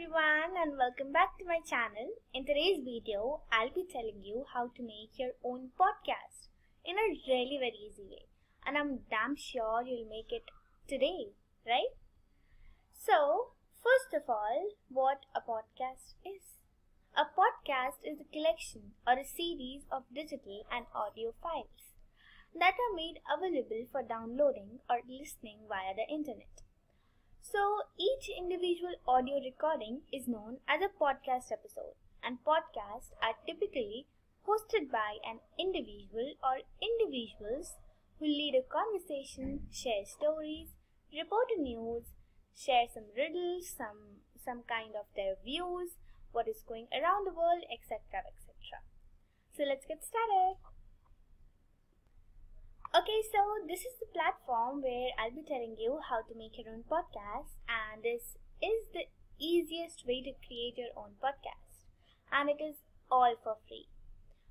everyone and welcome back to my channel. In today's video, I'll be telling you how to make your own podcast in a really very easy way. And I'm damn sure you'll make it today, right? So, first of all, what a podcast is. A podcast is a collection or a series of digital and audio files that are made available for downloading or listening via the internet. So each individual audio recording is known as a podcast episode, and podcasts are typically hosted by an individual or individuals who lead a conversation, share stories, report news, share some riddles, some kind of their views, what is going around the world, etc. etc. So let's get started. Okay, so this is the platform where I'll be telling you how to make your own podcast, and this is the easiest way to create your own podcast, and it is all for free.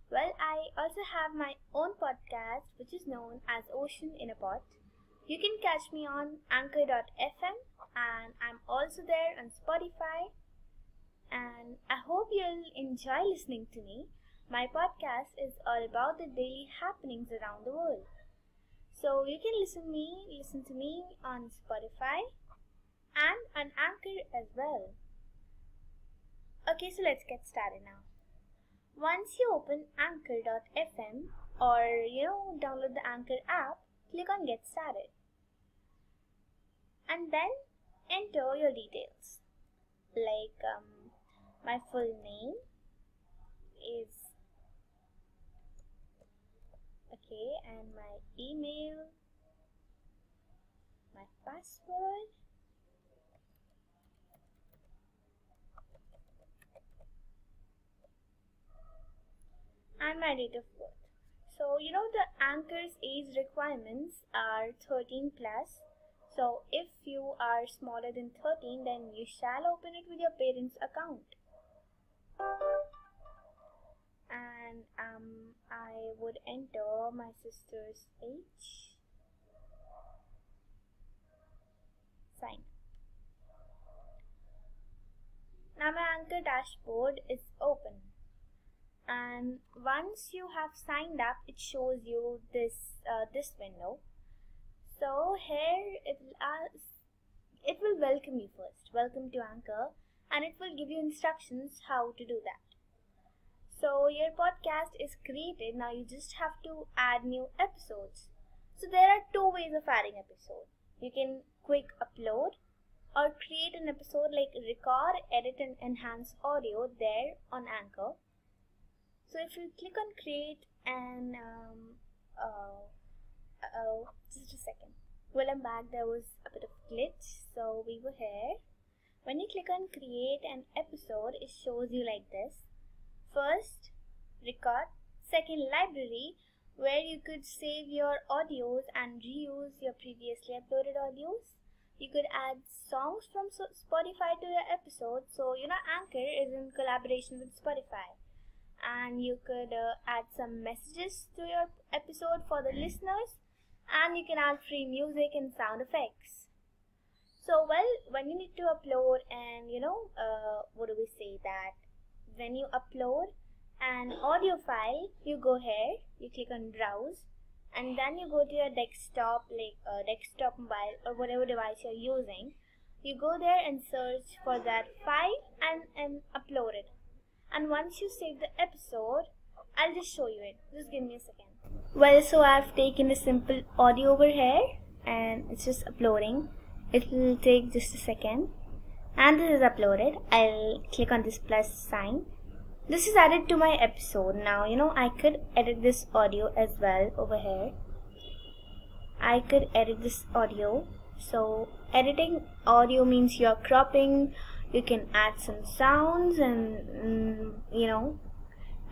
Well, I also have my own podcast which is known as Ocean in a Pot. You can catch me on Anchor.fm, and I'm also there on Spotify, and I hope you'll enjoy listening to me. My podcast is all about the daily happenings around the world. So you can listen to me on Spotify and on Anchor as well. Okay, so let's get started now. Once you open Anchor.fm or download the Anchor app, click on Get Started. And then enter your details. Like my full name is and my email, my password, and my date of birth. So the Anchor's age requirements are 13 plus. So if you are smaller than 13, then you shall open it with your parents' account. And I would enter my sister's age. Sign. Now my Anchor dashboard is open, and once you have signed up, it shows you this window. So here it will welcome you first. Welcome to Anchor, and it will give you instructions how to do that. So your podcast is created. Now you just have to add new episodes. So there are two ways of adding episode. You can quick upload or create an episode like record, edit and enhance audio there on Anchor. So if you click on create and just a second. Well, I'm back. There was a bit of glitch. So we were here. When you click on create an episode, it shows you like this. First, record. Second, library, where you could save your audios and reuse your previously uploaded audios. You could add songs from Spotify to your episode. So, Anchor is in collaboration with Spotify. And you could add some messages to your episode for the listeners. And you can add free music and sound effects. So, well, when you need to upload and, when you upload an audio file, you go here, you click on browse, and then you go to your desktop, like desktop, mobile, or whatever device you're using. You go there and search for that file and upload it. And once you save the episode, I'll just show you it. Just give me a second. Well, so I've taken a simple audio over here, and it's just uploading. It will take just a second. And this is uploaded. I'll click on this plus sign. This is added to my episode. Now, I could edit this audio as well over here. I could edit this audio. So, editing audio means you're cropping. You can add some sounds and,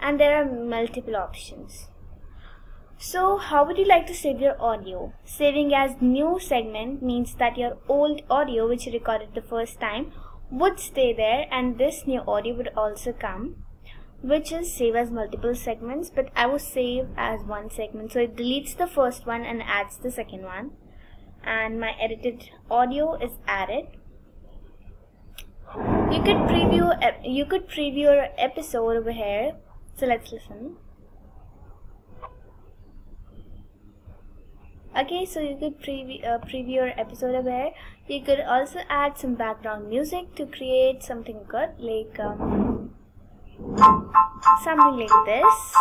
and there are multiple options. So, how would you like to save your audio? Saving as new segment means that your old audio, which you recorded the first time, would stay there, and this new audio would also come, which is save as multiple segments, but I will save as one segment. So it deletes the first one and adds the second one, and my edited audio is added. you could preview your episode over here. So let's listen. Okay, so you could preview your episode over here. You could also add some background music to create something good, like something like this.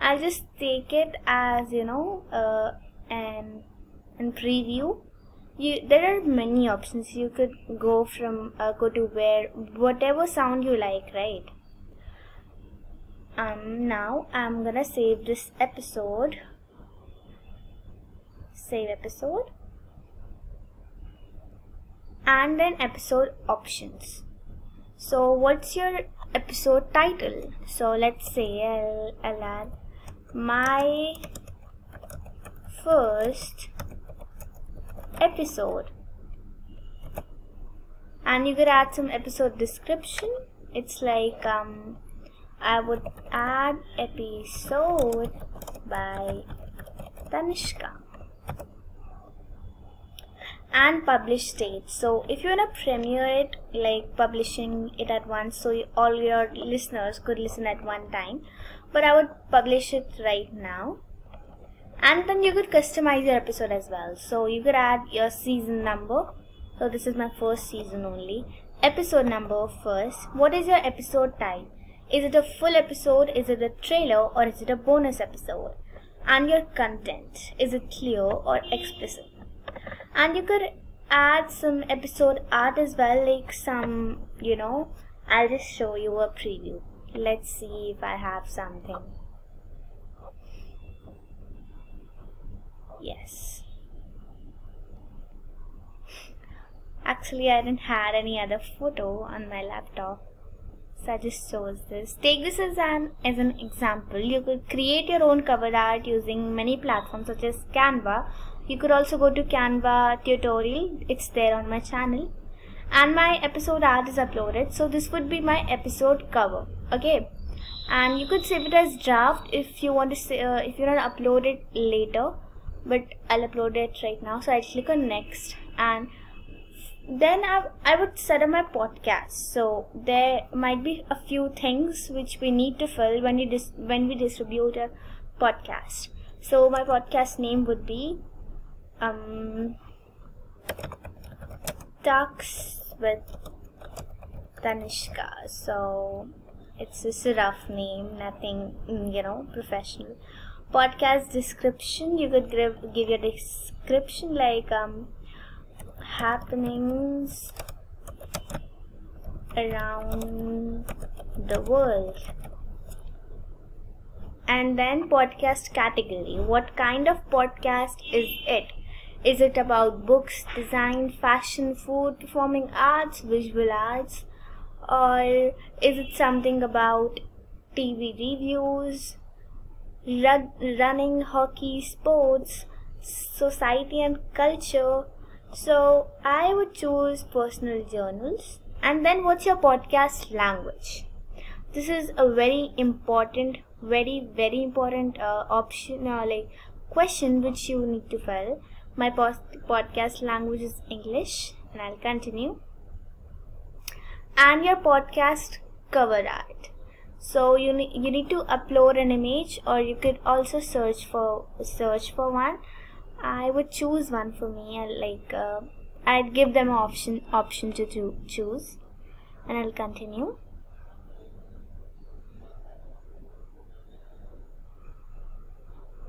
I'll just take it as, you know, and preview. There are many options. You could go to whatever sound you like, right? Now I'm gonna save this episode. Save episode, and then episode options. So what's your episode title? So let's say I'll add my first episode, and you could add some episode description. It's like I would add episode by Tanishka, and publish date. So if you wanna premiere it, like publishing it at once, so all your listeners could listen at one time, but I would publish it right now. And then you could customize your episode as well. So you could add your season number. So this is my first season only. Episode number first. What is your episode type? Is it a full episode? Is it a trailer? Or is it a bonus episode? And your content. Is it clear or explicit? And you could add some episode art as well, like some, you know, I'll just show you a preview. Let's see if I have something. Yes. Actually, I didn't have any other photo on my laptop, so I just chose this. Take this as an example. You could create your own cover art using many platforms such as Canva. You could also go to Canva tutorial. It's there on my channel. And my episode art is uploaded. So this would be my episode cover. Okay. And you could save it as draft if you want to if you want to upload it later. But I'll upload it right now. So I click on next, and then I would set up my podcast. So there might be a few things which we need to fill when we distribute a podcast. So my podcast name would be Talks with Tanishka. So it's just a rough name, nothing, you know, professional. Podcast description, you could give your description like happenings around the world. And then podcast category. What kind of podcast is it? Is it about books, design, fashion, food, performing arts, visual arts? Or is it something about TV reviews, running, hockey, sports, society and culture? So I would choose personal journals. And then what's your podcast language? This is a very important, very important option, like question which you need to fill. My podcast language is English, and I'll continue. And your podcast cover art. So you need to upload an image, or you could also search for one. I would choose one for me. I'd give them an option to choose, and I'll continue.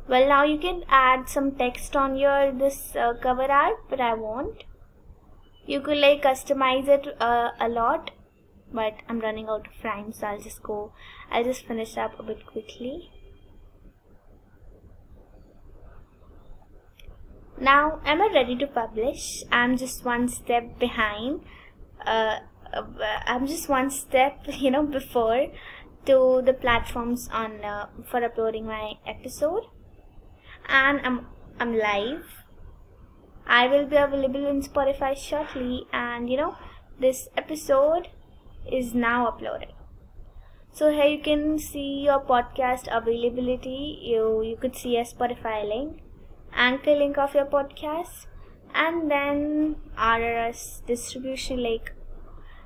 Well, now you can add some text on your cover art, but I won't. You could like customize it a lot, but I'm running out of time, so I'll just finish up a bit quickly. Now, am I ready to publish? I'm just one step behind. I'm just one step, before to the platforms for uploading my episode. And I'm live. I will be available in Spotify shortly, and this episode is now uploaded. So here you can see your podcast availability. You could see a Spotify link, Anchor link of your podcast, and then RSS distribution link.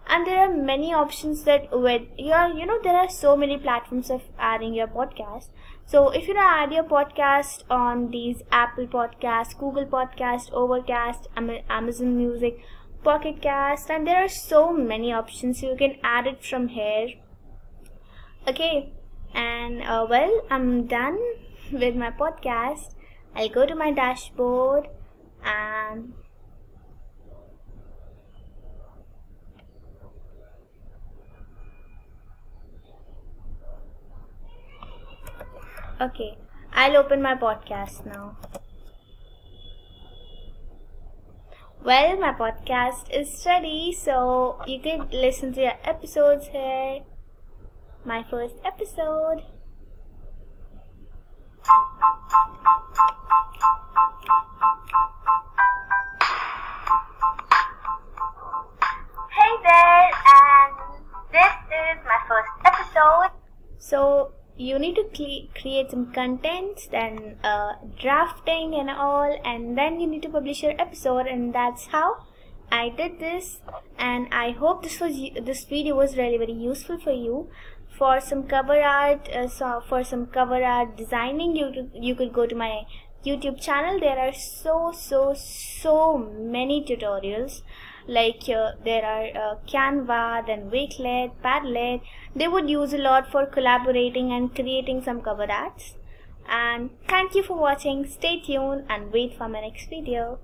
And there are many options that with your, there are so many platforms of adding your podcast. So if you add your podcast on these Apple Podcast, Google Podcast, Overcast, Amazon Music, Pocket Cast, and there are so many options, you can add it from here. Okay, and well, I'm done with my podcast. I'll go to my dashboard and okay, I'll open my podcast now. Well, my podcast is ready, so you can listen to your episodes here. My first episode. Hey there, and this is my first episode. So you need to create some content, then drafting and all, and then you need to publish your episode, and that's how I did this. And I hope this video was really very useful for you. For some cover art, for some cover art designing, you could go to my YouTube channel. There are so many tutorials. Like there are Canva, then Wakelet, Padlet. They would use a lot for collaborating and creating some cover arts. And thank you for watching. Stay tuned and wait for my next video.